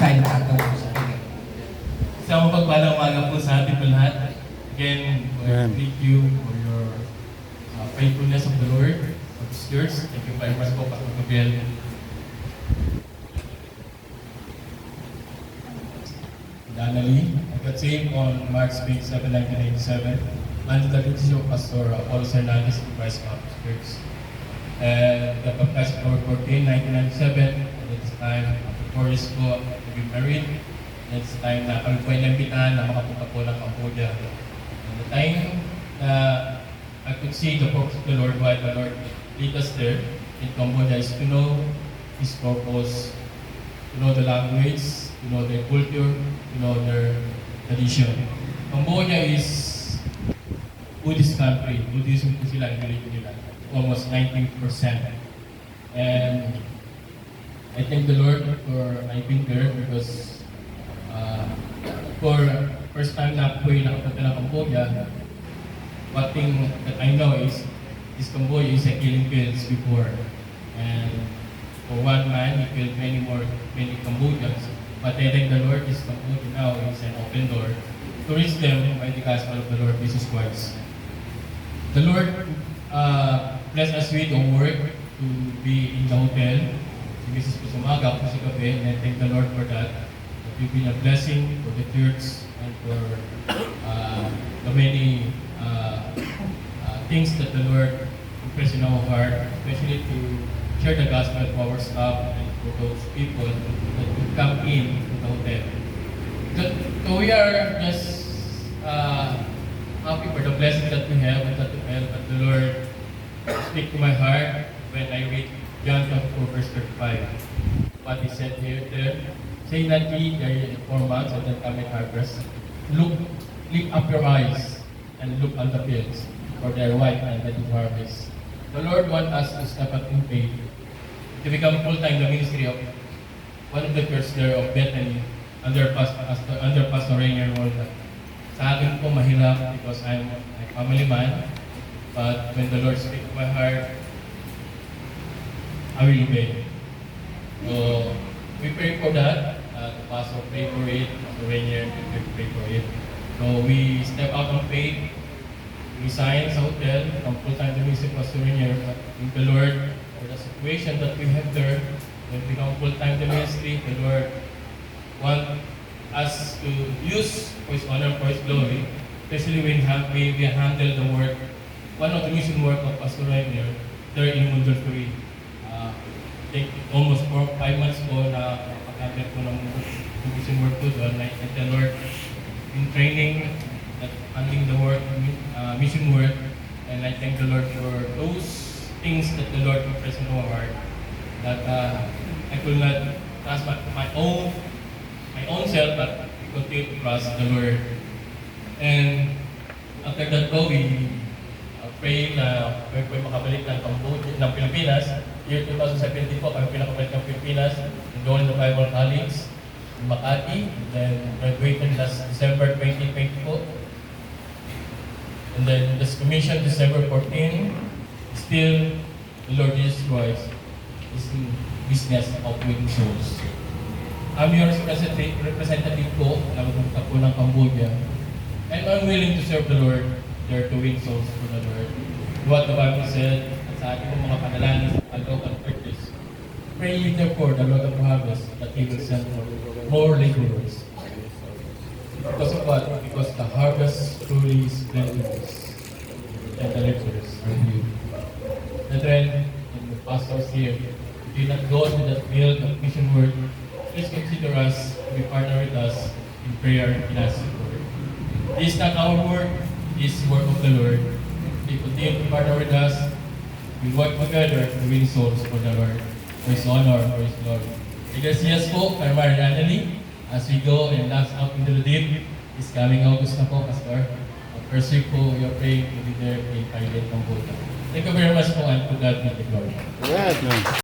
tayo nakagawa sa akin. Sa mapagpalang umaga po sa ating lahat. Again, thank you for your faithfulness of the Lord, of His church. Thank you very much po, Pastor Gabriel. Danali, I got saved on March 27, 1987, under the leadership of Pastor Apollos Hernandez of Christ Baptist Church. And got baptized on October 14, 1997, and it's time, after 4 years ko, to be married. And it's time na kami po ay nambitahan na makapunta po ng Cambodia. And the time na I could see the purpose of the Lord, why the Lord lead us there in Cambodia, is to know His purpose, to know the language, to know their culture, to know their tradition. Cambodia is Buddhist country. Buddhism po sila, religion nila. Almost 90%. And I thank the Lord for my being there because for first time na po yung nakapunta ng Cambodia, one thing that I know is Cambodia is a killing fields before. And for one man, he killed many Cambodians. But I thank the Lord, this Cambodia now is an open door to reach them by the gospel of the Lord Jesus Christ. The Lord bless us with the work to be in the hotel. Si Mrs. po sa umaga, ako sa gabi, and I thank the Lord for that. That you've been a blessing for the church and for the many things that the Lord impressed in our heart, especially to share the gospel to our staff and for those people that would come in to the hotel. So we are just happy for the blessings that we have and that we have, but the Lord speak to my heart when I read John 4 verse 35. What He said here, there, say not ye, there are 4 months and then come in harvest. Lift up your eyes and look on the fields, for they are white and ready to harvest. The Lord wants us to step up in faith, to become full-time the ministry of one of the church there of Bethany, under Pastor Rainier Rolda. Sa akin po mahirap because I'm a family man, but when the Lord speaks to my heart, I will obey. So we pray for that. The pastor pray for it, Pastor Rainier pray for it. So we step out on faith, resign sa hotel, from full-time to ministry Pastor Rainier, thank the Lord for the situation that we have there. When we become full-time to ministry, the Lord want us to use for His honor, for His glory, especially when we handle the work, one of the mission work of Pastor Rainier there in Mundulfuri. Take almost 4-5 months po na pag-handle po ng mission work po doon. I thank the Lord in training, that handling the work, mission work, and I thank the Lord for those things that the Lord impressed in our heart, that I could not trust my own self, but we continue to trust the Lord. And after that po, we pray na kami po makabalik ng Cambodia, ng Pilipinas. Year 2017 po, kami pinakabalik ng Pilipinas, enrolled in the Bible College in Makati, then graduated last December 2020 po. And then this commission December 14, still the Lord Jesus Christ is in business of winning souls. I'm your representative po na magpunta po ng Cambodia, and I'm willing to serve the Lord there to win souls for the Lord. What the Bible said, at sa ating mga panalangin sa local churches, pray ye therefore the Lord of the harvest that He will send more laborers. Because of what? Because the harvest truly is plenteous, and the laborers are few. Brethren, and the pastors here, if you not go to that field of mission work, please consider us to be partner with us in prayer and fasting. This is not our work, this is the work of the Lord. They continue to partner with us. We work together to win souls for the Lord, for His honor, for His glory. Iglesias po, Carmar Ranely, as we go and last out into the deep, is coming August na po, Pastor. First week po, we are praying to be there in Pilot, Cambodia. Thank you very much po, and to God be the glory.